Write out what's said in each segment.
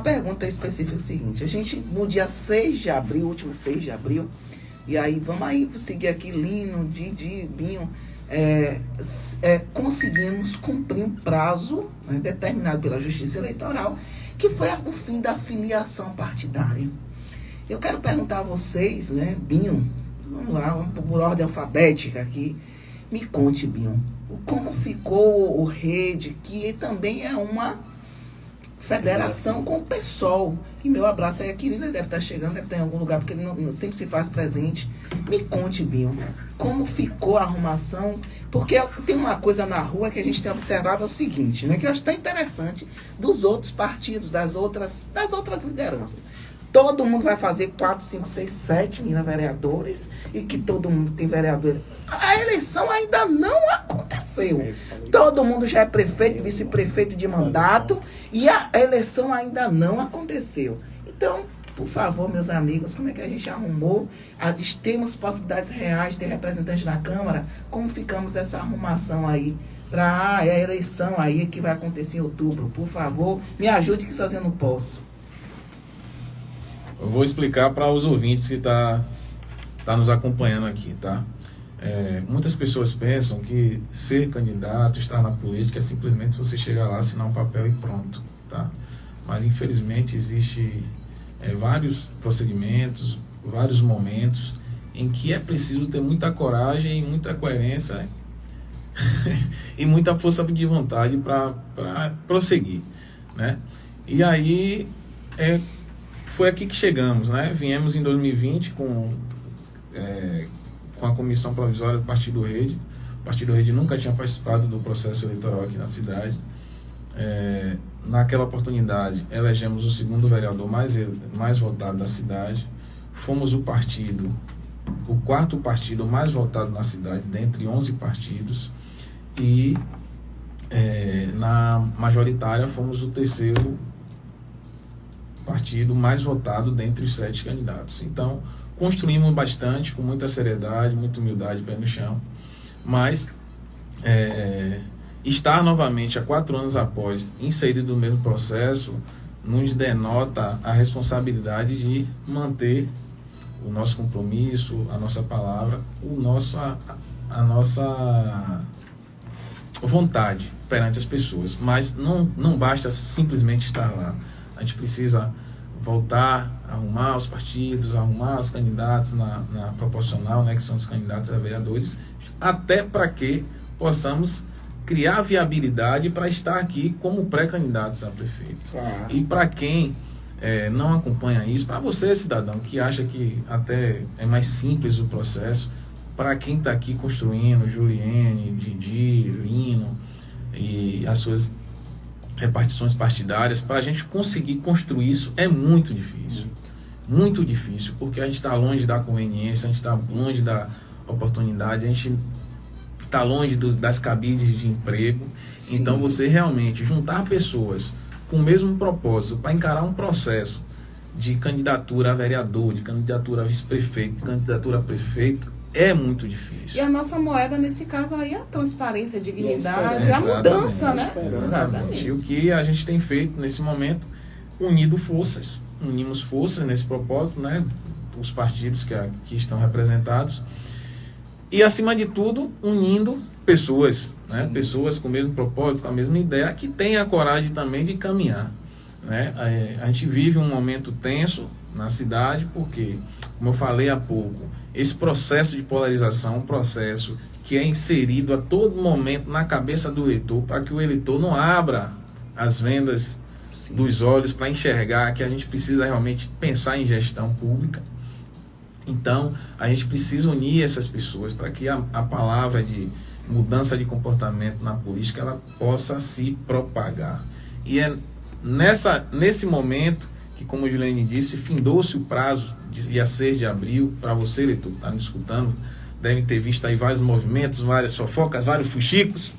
pergunta específica é o seguinte: a gente, no dia 6 de abril, último 6 de abril, e aí, vamos aí seguir aqui, Lino, Didi, Binho, conseguimos cumprir um prazo, né, determinado pela Justiça Eleitoral, que foi o fim da filiação partidária. Eu quero perguntar a vocês, né, Binho, vamos lá, por ordem alfabética aqui, me conte, Binho, como ficou o Rede, que também é uma federação com o PSOL. E meu abraço aí, a Quirina deve estar chegando, deve estar em algum lugar, porque ele não sempre se faz presente. Me conte, Binho, como ficou a arrumação, porque tem uma coisa na rua que a gente tem observado, é o seguinte, né, que eu acho tão interessante, dos outros partidos, das outras lideranças. Todo mundo vai fazer 4, 5, 6, 7 mil vereadores, e que todo mundo tem vereador. A eleição ainda não aconteceu. Todo mundo já é prefeito, vice-prefeito de mandato, e a eleição ainda não aconteceu. Então, por favor, meus amigos, como é que a gente arrumou? Temos possibilidades reais de ter representante na Câmara? Como ficamos essa arrumação aí para a eleição aí que vai acontecer em outubro? Por favor, me ajude, que sozinho eu não posso. Eu vou explicar para os ouvintes que tá nos acompanhando aqui, tá? Muitas pessoas pensam que ser candidato, estar na política, é simplesmente você chegar lá, assinar um papel e pronto, tá? Mas, infelizmente, existe vários procedimentos, vários momentos em que é preciso ter muita coragem, muita coerência e muita força de vontade para prosseguir, né? E aí, foi aqui que chegamos, né? Viemos em 2020 com a Comissão Provisória do Partido Rede. O Partido Rede nunca tinha participado do processo eleitoral aqui na cidade. Naquela oportunidade, elegemos o segundo vereador mais votado da cidade. Fomos o quarto partido mais votado na cidade, dentre 11 partidos. E na majoritária, fomos o terceiro partido mais votado dentre os 7 candidatos. Então, construímos bastante, com muita seriedade, muita humildade, pé no chão, mas estar novamente, há 4 anos após, inserido no mesmo processo, nos denota a responsabilidade de manter o nosso compromisso, a nossa palavra, a nossa vontade perante as pessoas. Mas não basta simplesmente estar lá. A gente precisa voltar a arrumar os partidos, arrumar os candidatos na proporcional, né, que são os candidatos a vereadores, até para que possamos criar viabilidade para estar aqui como pré-candidatos a prefeito. Claro. E para quem não acompanha isso, para você, cidadão, que acha que até é mais simples o processo, para quem está aqui construindo, Juliene, Didi, Lino e as suas repartições partidárias, para a gente conseguir construir isso é muito difícil. Muito difícil, porque a gente está longe da conveniência, a gente está longe da oportunidade, a gente está longe das cabides de emprego. Sim. Então, você realmente juntar pessoas com o mesmo propósito para encarar um processo de candidatura a vereador, de candidatura a vice-prefeito, de candidatura a prefeito, é muito difícil. E a nossa moeda, nesse caso aí, é a transparência, a dignidade, a mudança, né? Exatamente. E o que a gente tem feito nesse momento, unimos forças nesse propósito, né? Os partidos que aqui estão representados. E, acima de tudo, unindo pessoas, né? Sim. Pessoas com o mesmo propósito, com a mesma ideia, que têm a coragem também de caminhar, né? A gente vive um momento tenso na cidade, porque, como eu falei há pouco, esse processo de polarização é um processo que é inserido a todo momento na cabeça do eleitor, para que o eleitor não abra as vendas, sim, dos olhos para enxergar que a gente precisa realmente pensar em gestão pública. Então, a gente precisa unir essas pessoas para que a palavra de mudança de comportamento na política ela possa se propagar. E é nesse momento que, como o Juliane disse, findou-se o prazo dia 6 de abril, para você, eleitor, que está nos escutando, devem ter visto aí vários movimentos, várias fofocas, vários fuxicos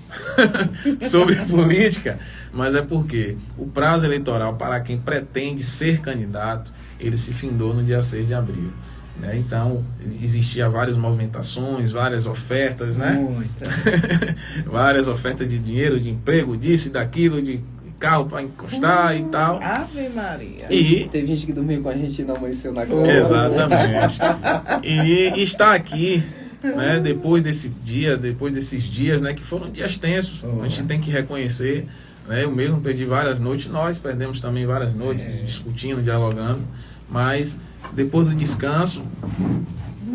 sobre política, mas é porque o prazo eleitoral para quem pretende ser candidato, ele se findou no dia 6 de abril. Né? Então, existia várias movimentações, várias ofertas, né? Várias ofertas de dinheiro, de emprego, disso e daquilo, de carro para encostar e tal. Ave Maria. E teve gente que dormiu com a gente e não amanheceu na cama. exatamente. E está aqui, né, depois desses dias, né, que foram dias tensos, a gente tem que reconhecer, né, eu mesmo perdi várias noites, nós perdemos também várias noites discutindo, dialogando, mas depois do descanso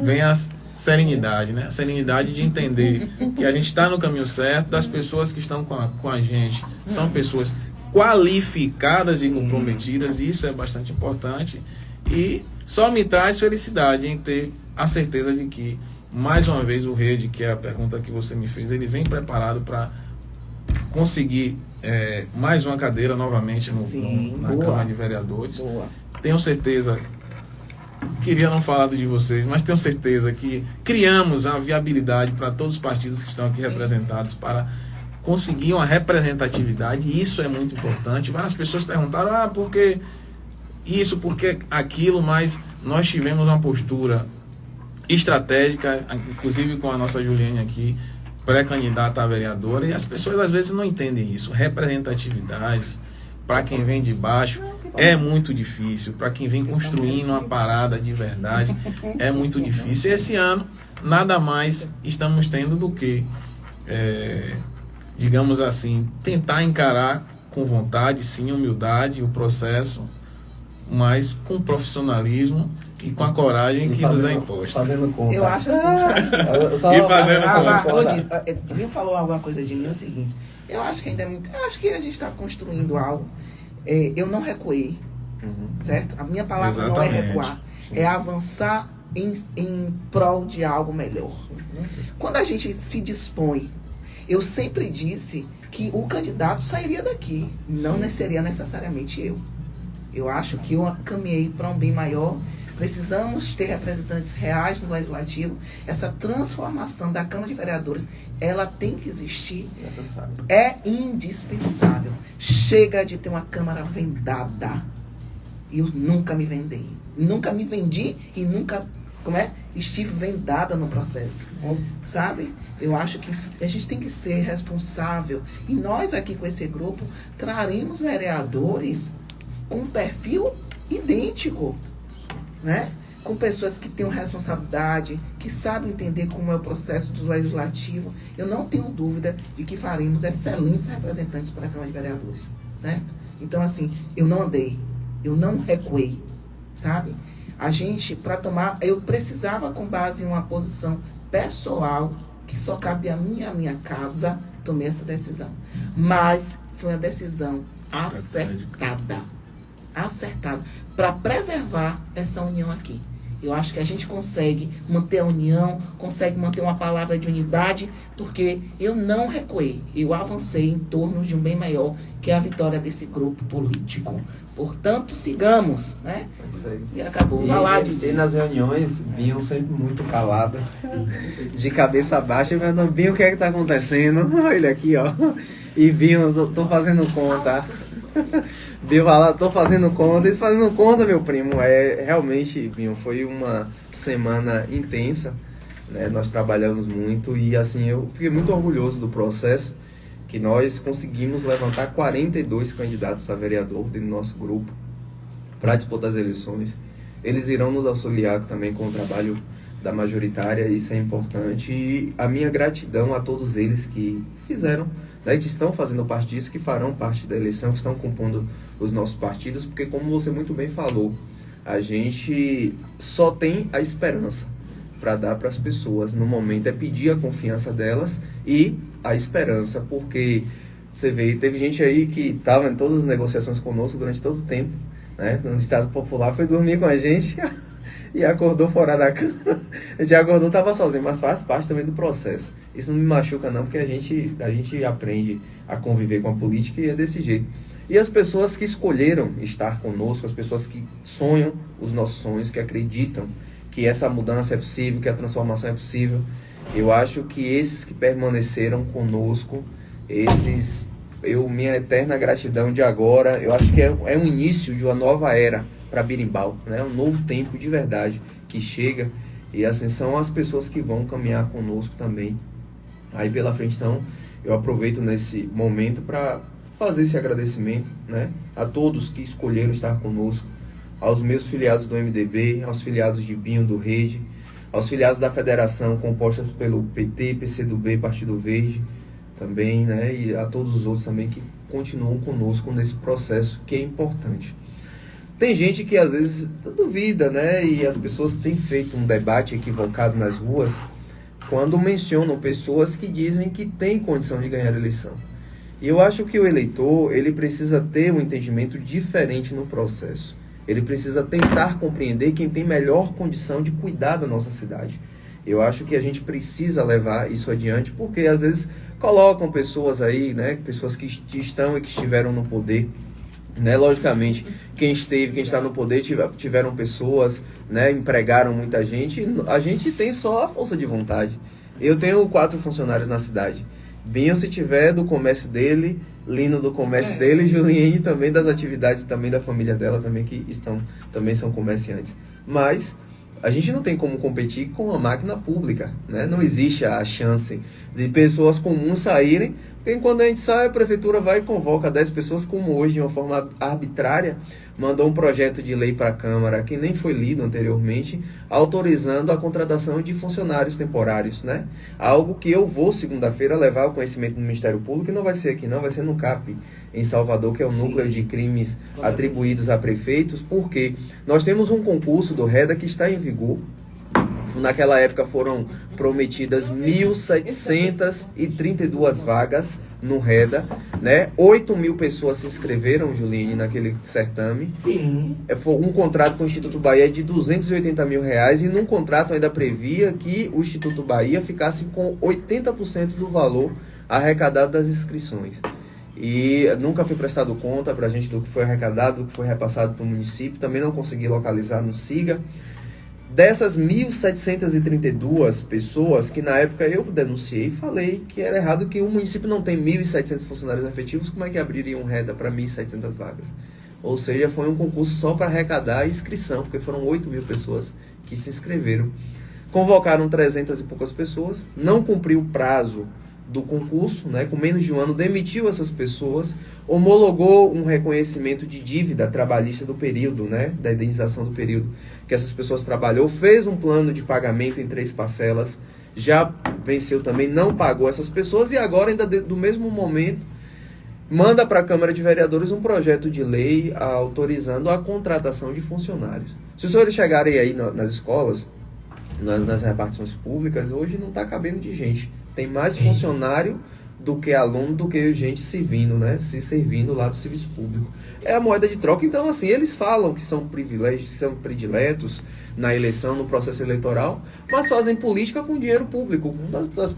vem a serenidade, né, a serenidade de entender que a gente está no caminho certo, das pessoas que estão com a gente são pessoas qualificadas e comprometidas, e isso é bastante importante, e só me traz felicidade em ter a certeza de que, mais uma vez, o Rede, que é a pergunta que você me fez, ele vem preparado para conseguir mais uma cadeira novamente na Câmara de Vereadores. Boa. Tenho certeza, queria não falar de vocês, mas tenho certeza que criamos a viabilidade para todos os partidos que estão aqui representados para conseguir uma representatividade, e isso é muito importante. Várias pessoas perguntaram, por que isso, por que aquilo, mas nós tivemos uma postura estratégica, inclusive com a nossa Juliane aqui, pré-candidata a vereadora, e as pessoas às vezes não entendem isso. Representatividade, para quem vem de baixo, é muito difícil. Para quem vem construindo uma parada de verdade, é muito difícil. E esse ano, nada mais estamos tendo do que, digamos assim, tentar encarar com vontade, sim, humildade, o processo, mas com profissionalismo e com a coragem que nos é imposta. Fazendo conta. Eu acho assim, sabe? E fazendo conta. Viu falou alguma coisa de mim, é o seguinte, eu acho que ainda é muito, eu acho que a gente está construindo algo, eu não recuei, certo? A minha palavra não é recuar, é avançar em prol de algo melhor. Quando a gente se dispõe, eu sempre disse que o candidato sairia daqui, não seria necessariamente eu. Eu acho que eu caminhei para um bem maior. Precisamos ter representantes reais no Legislativo. Essa transformação da Câmara de Vereadores, ela tem que existir. Necessário. É indispensável. Chega de ter uma Câmara vendada. Eu nunca me vendi. Nunca me vendi e nunca, estive vendada no processo. Sabe? Eu acho que a gente tem que ser responsável. E nós aqui com esse grupo traremos vereadores com um perfil idêntico, né? Com pessoas que tenham responsabilidade, que sabem entender como é o processo do Legislativo. Eu não tenho dúvida de que faremos excelentes representantes para a Câmara de Vereadores, certo? Então, assim, eu não andei, eu não recuei, sabe? A gente, para tomar, eu precisava, com base em uma posição pessoal, que só cabe a mim e a minha casa, tomei essa decisão. Mas foi uma decisão acertada, para preservar essa união aqui. Eu acho que a gente consegue manter a união, consegue manter uma palavra de unidade, porque eu não recuei, eu avancei em torno de um bem maior, que é a vitória desse grupo político. Portanto, sigamos, né? E acabou. Vai lá, E nas reuniões, Binho sempre muito calado, de cabeça baixa, perguntando, Binho, o que é que tá acontecendo? Olha ele aqui, ó. E Binho, tô fazendo conta. Binho fala, tô fazendo conta. Isso fazendo conta, meu primo. Realmente, Binho, foi uma semana intensa, né? Nós trabalhamos muito e, assim, eu fiquei muito orgulhoso do processo, que nós conseguimos levantar 42 candidatos a vereador dentro do nosso grupo para disputar as eleições. Eles irão nos auxiliar também com o trabalho da majoritária, isso é importante. E a minha gratidão a todos eles que fizeram, né, que estão fazendo parte disso, que farão parte da eleição, que estão compondo os nossos partidos, porque, como você muito bem falou, a gente só tem a esperança para dar para as pessoas. No momento é pedir a confiança delas e a esperança, porque você vê, teve gente aí que estava em todas as negociações conosco durante todo o tempo, né? No ditado popular, foi dormir com a gente e acordou fora da cama. Já acordou, estava sozinho, mas faz parte também do processo. Isso não me machuca não, porque a gente aprende a conviver com a política e é desse jeito. E as pessoas que escolheram estar conosco, as pessoas que sonham os nossos sonhos, que acreditam que essa mudança é possível, que a transformação é possível, eu acho que esses que permaneceram conosco, minha eterna gratidão de agora, eu acho que é um início de uma nova era para Birimbau, né? Um novo tempo de verdade que chega, e assim são as pessoas que vão caminhar conosco também aí pela frente. Então eu aproveito nesse momento para fazer esse agradecimento, né, a todos que escolheram estar conosco, aos meus filiados do MDB, aos filiados de Binho do Rede, aos filiados da federação composta pelo PT, PCdoB, Partido Verde também, né, e a todos os outros também que continuam conosco nesse processo que é importante. Tem gente que às vezes duvida, né, e as pessoas têm feito um debate equivocado nas ruas quando mencionam pessoas que dizem que têm condição de ganhar a eleição. E eu acho que o eleitor, ele precisa ter um entendimento diferente no processo. Ele precisa tentar compreender quem tem melhor condição de cuidar da nossa cidade. Eu acho que a gente precisa levar isso adiante, porque às vezes colocam pessoas aí, né, pessoas que estão e que estiveram no poder, né, logicamente, quem está no poder tiveram pessoas, né, empregaram muita gente, a gente tem só a força de vontade. Eu tenho 4 funcionários na cidade. Binho, se tiver, do comércio dele, Lino do comércio dele, Juliene também das atividades também da família dela também que também são comerciantes. Mas a gente não tem como competir com a máquina pública, né? Não existe a chance de pessoas comuns saírem, porque quando a gente sai, a prefeitura vai e convoca 10 pessoas, como hoje, de uma forma arbitrária, mandou um projeto de lei para a Câmara, que nem foi lido anteriormente, autorizando a contratação de funcionários temporários, né? Algo que eu vou, segunda-feira, levar ao conhecimento do Ministério Público, e não vai ser aqui não, vai ser no CAP, em Salvador, que é o núcleo de crimes atribuídos a prefeitos, porque nós temos um concurso do REDA que está em vigor. Naquela época foram prometidas 1.732 vagas no REDA, né? 8.000 pessoas se inscreveram, Juliane, naquele certame. Sim. Foi um contrato com o Instituto Bahia de R$280 mil, e num contrato ainda previa que o Instituto Bahia ficasse com 80% do valor arrecadado das inscrições. E nunca foi prestado conta para a gente do que foi arrecadado, do que foi repassado para o município, também não consegui localizar no SIGA. Dessas 1.732 pessoas, que na época eu denunciei e falei que era errado, que o município não tem 1.700 funcionários efetivos, como é que abriria um REDA para 1.700 vagas? Ou seja, foi um concurso só para arrecadar a inscrição, porque foram 8.000 pessoas que se inscreveram. Convocaram 300 e poucas pessoas, não cumpriu o prazo do concurso, né, com menos de um ano, demitiu essas pessoas, homologou um reconhecimento de dívida trabalhista do período, né, da indenização do período que essas pessoas trabalhou, fez um plano de pagamento em 3 parcelas, já venceu também, não pagou essas pessoas, e agora, ainda do mesmo momento, manda para a Câmara de Vereadores um projeto de lei autorizando a contratação de funcionários. Se os senhores chegarem aí nas escolas, nas repartições públicas, hoje não está cabendo de gente. Tem mais funcionário do que aluno, do que gente servindo, né? Se servindo lá do serviço público. É a moeda de troca. Então, assim, eles falam que são privilégios, que são prediletos na eleição, no processo eleitoral, mas fazem política com dinheiro público,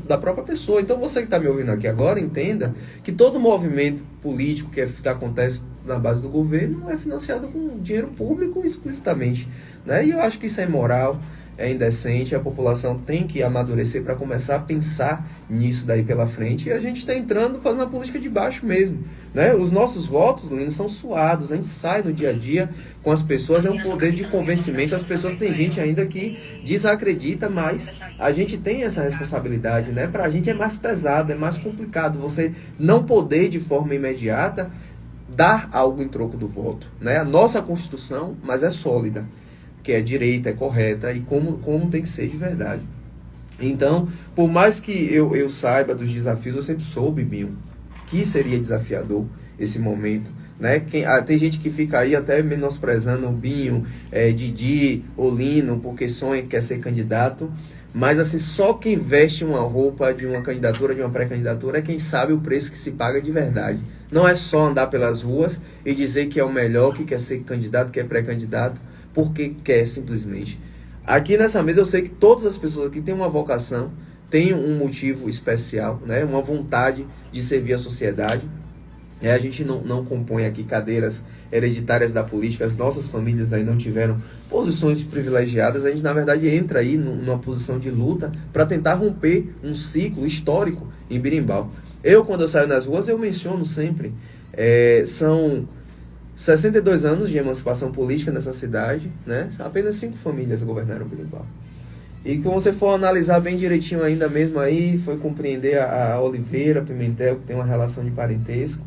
da própria pessoa. Então, você que está me ouvindo aqui agora, entenda que todo movimento político que acontece na base do governo é financiado com dinheiro público explicitamente, né? E eu acho que isso é imoral, é indecente, a população tem que amadurecer para começar a pensar nisso daí pela frente, e a gente está entrando, fazendo a política de baixo mesmo, né? Os nossos votos, Lino, são suados, a gente sai no dia a dia com as pessoas, é um poder de convencimento, as pessoas, tem gente ainda que desacredita, mas a gente tem essa responsabilidade, né? Para a gente é mais pesado, é mais complicado, você não poder de forma imediata dar algo em troco do voto, né? A nossa Constituição, mas é sólida, que é direita, é correta, e como tem que ser de verdade. Então, por mais que eu saiba dos desafios, eu sempre soube, Binho, que seria desafiador esse momento, né? Tem gente que fica aí até menosprezando o Binho, Didi, Olino, porque sonha que quer ser candidato, mas assim, só quem veste uma roupa de uma candidatura, de uma pré-candidatura, é quem sabe o preço que se paga de verdade. Não é só andar pelas ruas e dizer que é o melhor, que quer ser candidato, que é pré-candidato, porque quer simplesmente. Aqui nessa mesa eu sei que todas as pessoas aqui têm uma vocação, têm um motivo especial, né? Uma vontade de servir a sociedade. A gente não compõe aqui cadeiras hereditárias da política, as nossas famílias aí não tiveram posições privilegiadas, a gente na verdade entra aí numa posição de luta para tentar romper um ciclo histórico em Birimbau. Quando eu saio nas ruas, eu menciono sempre, são 62 anos de emancipação política nessa cidade, né? Apenas 5 famílias governaram Birimbau. E que você for analisar bem direitinho ainda mesmo aí, foi compreender a Oliveira, Pimentel, que tem uma relação de parentesco.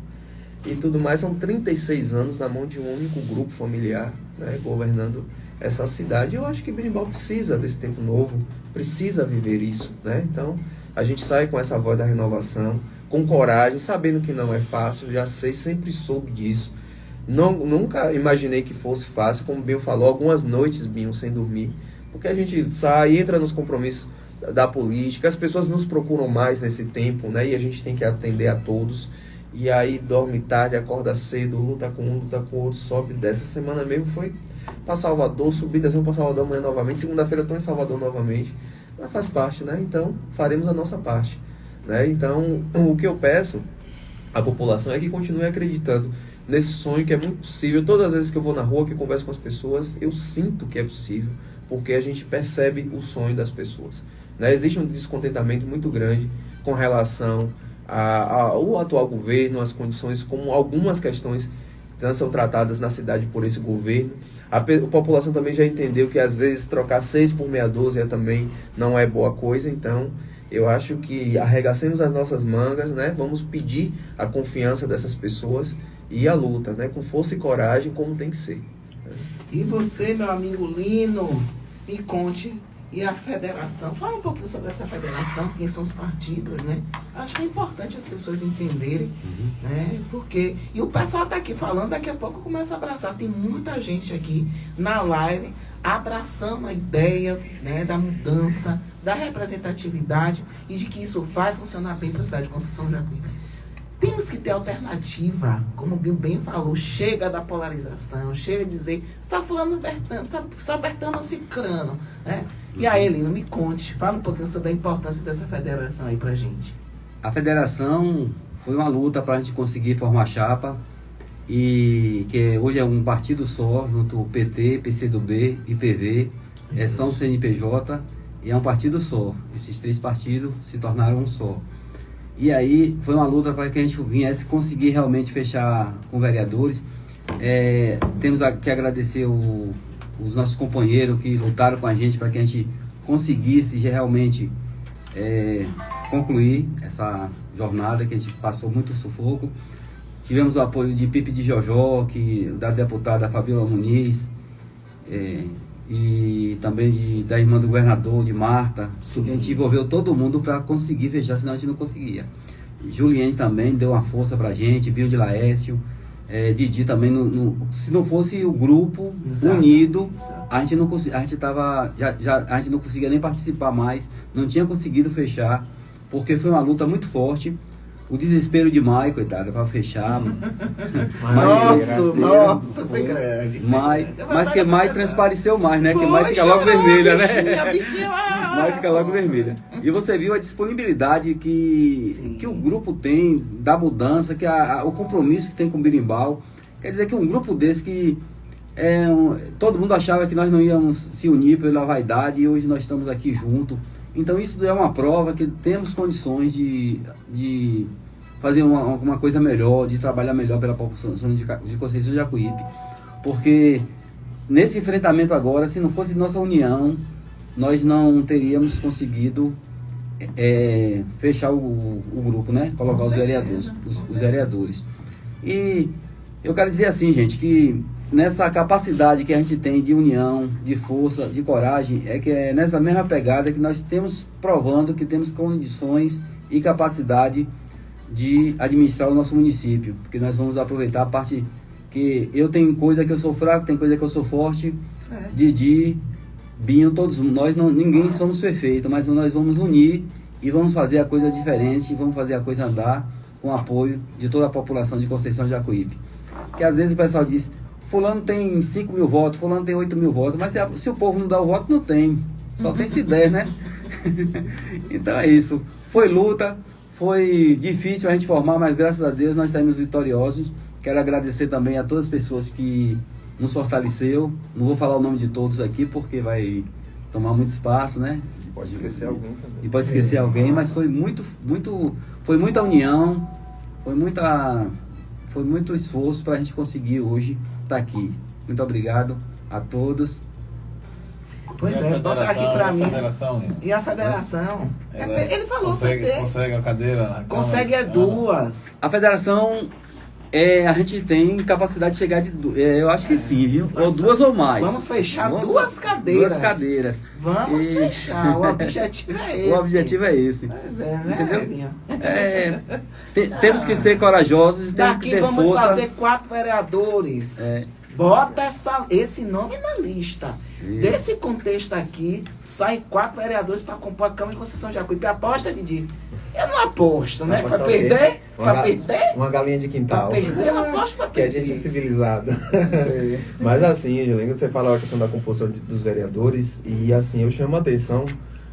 e tudo mais. São 36 anos na mão de um único grupo familiar, né, governando essa cidade. Eu acho que Berimbau precisa desse tempo novo, precisa viver isso, né? Então, a gente sai com essa voz da renovação, com coragem, sabendo que não é fácil, já sei, sempre soube disso. Nunca imaginei que fosse fácil, como o Binho falou, algumas noites, Binho, sem dormir, porque a gente sai, entra nos compromissos da política, as pessoas nos procuram mais nesse tempo, né? E a gente tem que atender a todos. E aí dorme tarde, acorda cedo, luta com um, luta com o outro, sobe, desce. Essa semana mesmo foi para Salvador, subi, descemos para Salvador amanhã novamente. Segunda-feira eu estou em Salvador novamente. Mas faz parte, né? Então faremos a nossa parte, né? Então o que eu peço à população é que continue acreditando nesse sonho, que é muito possível. Todas as vezes que eu vou na rua, que eu converso com as pessoas, eu sinto que é possível, porque a gente percebe o sonho das pessoas, né? Existe um descontentamento muito grande com relação ao atual governo, as condições, como algumas questões são tratadas na cidade por esse governo. A população também já entendeu que às vezes trocar 6 por meia dúzia também não é boa coisa. Então eu acho que arregacemos as nossas mangas, né? Vamos pedir a confiança dessas pessoas e a luta, né? Com força e coragem, como tem que ser. E você, meu amigo Lino, me conte, e a federação? Fala um pouquinho sobre essa federação, quem são os partidos, né? Acho que é importante as pessoas entenderem, né? Porque, e o pessoal tá aqui falando, daqui a pouco começa a abraçar. Tem muita gente aqui na live abraçando a ideia, né, da mudança, da representatividade e de que isso vai funcionar bem para a cidade de Conceição de Jacuípe. Temos que ter alternativa, como o Binho bem falou, chega da polarização, chega de dizer, só fulano Bertano, só Bertano ou Cicrano, né? E aí, Lino, me conte, fala um pouquinho sobre a importância dessa federação aí pra gente. A federação foi uma luta para a gente conseguir formar chapa, e que hoje é um partido só, junto PT, PCdoB e PV, é só um CNPJ, e é um partido só. Esses 3 partidos se tornaram um só. E aí foi uma luta para que a gente viesse conseguir realmente fechar com vereadores. Temos que agradecer os nossos companheiros que lutaram com a gente para que a gente conseguisse realmente concluir essa jornada, que a gente passou muito sufoco. Tivemos o apoio de Pipe de Jojó, da deputada Fabiola Muniz, e também da irmã do governador, de Marta. Sim. A gente envolveu todo mundo para conseguir fechar, senão a gente não conseguia. Juliane também deu uma força pra gente, Binho de Laércio, Didi também. Se não fosse o grupo unido, a gente não conseguia, a gente não conseguia nem participar mais, não tinha conseguido fechar, porque foi uma luta muito forte. O desespero de Mai, coitada, para fechar. Nossa, foi grande. Mas que Mai transpareceu mais, né? Que Mai fica logo vermelha, né? Mai fica logo vermelha. E você viu a disponibilidade que o grupo tem da mudança, que o compromisso que tem com o Berimbau. Quer dizer que um grupo desse que todo mundo achava que nós não íamos se unir pela vaidade, e hoje nós estamos aqui juntos. Então isso é uma prova que temos condições de fazer uma coisa melhor, de trabalhar melhor pela população de Conceição de Jacuípe. Porque nesse enfrentamento agora, se não fosse nossa união, nós não teríamos conseguido fechar o grupo, né? Colocar os vereadores. E eu quero dizer assim, gente, que nessa capacidade que a gente tem de união, de força, de coragem, que é nessa mesma pegada que nós temos provando que temos condições e capacidade de administrar o nosso município, porque nós vamos aproveitar a parte que eu tenho coisa que eu sou fraco, tem coisa que eu sou forte, Didi, Binho, todos nós, ninguém somos perfeitos, mas nós vamos unir e vamos fazer a coisa diferente, vamos fazer a coisa andar com o apoio de toda a população de Conceição de Jacuípe. Que às vezes o pessoal diz, fulano tem 5 mil votos, fulano tem 8 mil votos, mas se o povo não dá o voto, não tem. Só tem se der, né? Então é isso. Foi luta, foi difícil a gente formar, mas graças a Deus nós saímos vitoriosos. Quero agradecer também a todas as pessoas que nos fortaleceu. Não vou falar o nome de todos aqui, porque vai tomar muito espaço, né? Pode esquecer alguém também. E pode esquecer alguém, mas foi foi muita união, foi muito esforço para a gente conseguir hoje estar aqui. Muito obrigado a todos. Pois bota aqui para mim. E a federação? Ele falou consegue a cadeira? Consegue duas. A federação A gente tem capacidade de chegar eu acho que sim, viu? Ou 2 ou mais. Vamos fechar 2 cadeiras. 2 cadeiras. Vamos fechar. O objetivo é esse. O objetivo é esse. Pois é, né, entendeu? Elinho? Temos que ser corajosos, temos que Daqui ter vamos força. fazer 4 vereadores. Bota esse nome na lista. Desse contexto aqui, saem 4 vereadores para compor a Câmara de Conceição de Jacuípe. Aposta, Didi? Eu não aposto, né? Para perder? Para perder? Uma galinha de quintal. Para perder, eu aposto para Que a perder. gente é civilizado. Mas assim, Julinho, você falou a questão da composição dos vereadores e assim, eu chamo a atenção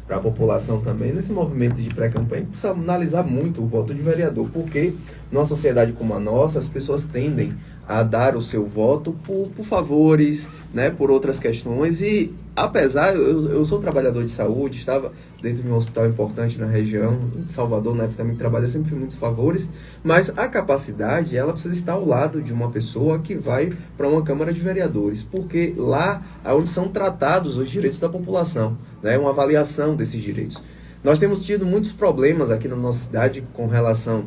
para a população também nesse movimento de pré-campanha, que precisa analisar muito o voto de vereador, porque numa sociedade como a nossa, as pessoas tendem a dar o seu voto por favores, né, por outras questões. E apesar, eu sou trabalhador de saúde, estava dentro de um hospital importante na região de Salvador, na época também que trabalhei, sempre fiz muitos favores, mas a capacidade, ela precisa estar ao lado de uma pessoa que vai para uma Câmara de Vereadores, porque lá é onde são tratados os direitos da população, né, uma avaliação desses direitos. Nós temos tido muitos problemas aqui na nossa cidade com relação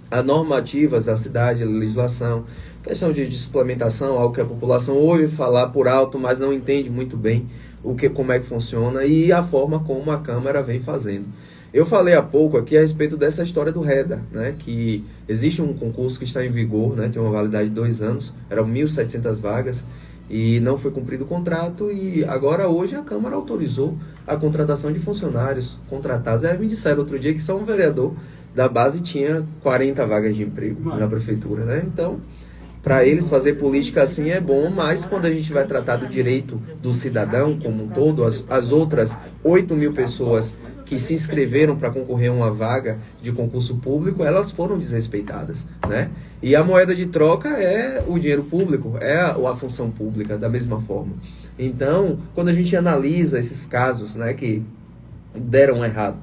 a normativas da cidade, a legislação, questão de suplementação, algo que a população ouve falar por alto, mas não entende muito bem como é que funciona e a forma como a Câmara vem fazendo. Eu falei há pouco aqui a respeito dessa história do REDA, né, que existe um concurso que está em vigor, né, tem uma validade de 2 anos, eram 1.700 vagas e não foi cumprido o contrato e agora hoje a Câmara autorizou a contratação de funcionários contratados. Aí me disseram outro dia que só um vereador da base tinha 40 vagas de emprego na prefeitura, né? Então, para eles fazer política assim é bom, mas quando a gente vai tratar do direito do cidadão como um todo, as outras 8.000 pessoas que se inscreveram para concorrer a uma vaga de concurso público, elas foram desrespeitadas, né? E a moeda de troca é o dinheiro público, é a função pública, da mesma forma. Então, quando a gente analisa esses casos, né, que deram errado,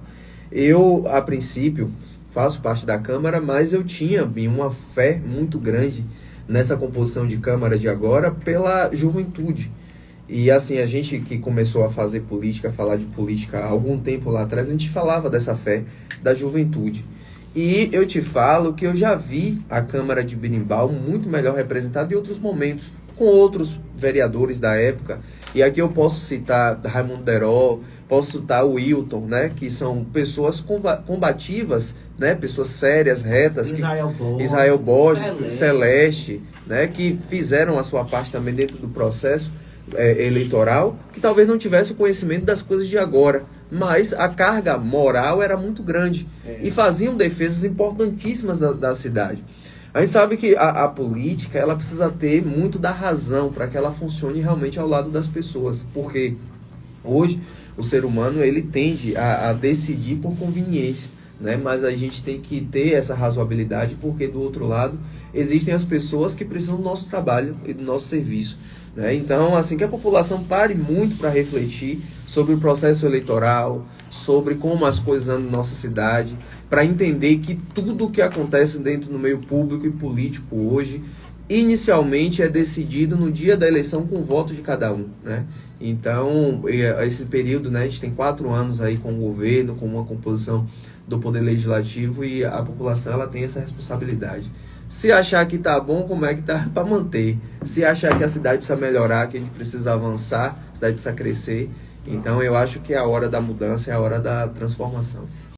eu, a princípio, faço parte da Câmara, mas eu tinha uma fé muito grande nessa composição de Câmara de agora pela juventude. E assim, a gente que começou a fazer política, a falar de política há algum tempo lá atrás, a gente falava dessa fé da juventude. E eu te falo que eu já vi a Câmara de Berimbau muito melhor representada em outros momentos, com outros vereadores da época. E aqui eu posso citar Raimundo Deró, posso citar o Wilton, né, que são pessoas combativas, né, pessoas sérias, retas. Israel Borges, Celeste, né, que fizeram a sua parte também dentro do processo eleitoral, que talvez não tivesse o conhecimento das coisas de agora, mas a carga moral era muito grande e faziam defesas importantíssimas da cidade. A gente sabe que a política, ela precisa ter muito da razão para que ela funcione realmente ao lado das pessoas, porque hoje o ser humano ele tende a decidir por conveniência, né? Mas a gente tem que ter essa razoabilidade, porque do outro lado existem as pessoas que precisam do nosso trabalho e do nosso serviço, né? Então, assim, que a população pare muito para refletir sobre o processo eleitoral, sobre como as coisas andam na nossa cidade, para entender que tudo o que acontece dentro do meio público e político hoje, inicialmente é decidido no dia da eleição com o voto de cada um, né? Então, esse período, né, a gente tem 4 anos aí com o governo, com uma composição do Poder Legislativo, e a população ela tem essa responsabilidade. Se achar que tá bom, como é que tá para manter? Se achar que a cidade precisa melhorar, que a gente precisa avançar, a cidade precisa crescer, então eu acho que é a hora da mudança, é a hora da transformação.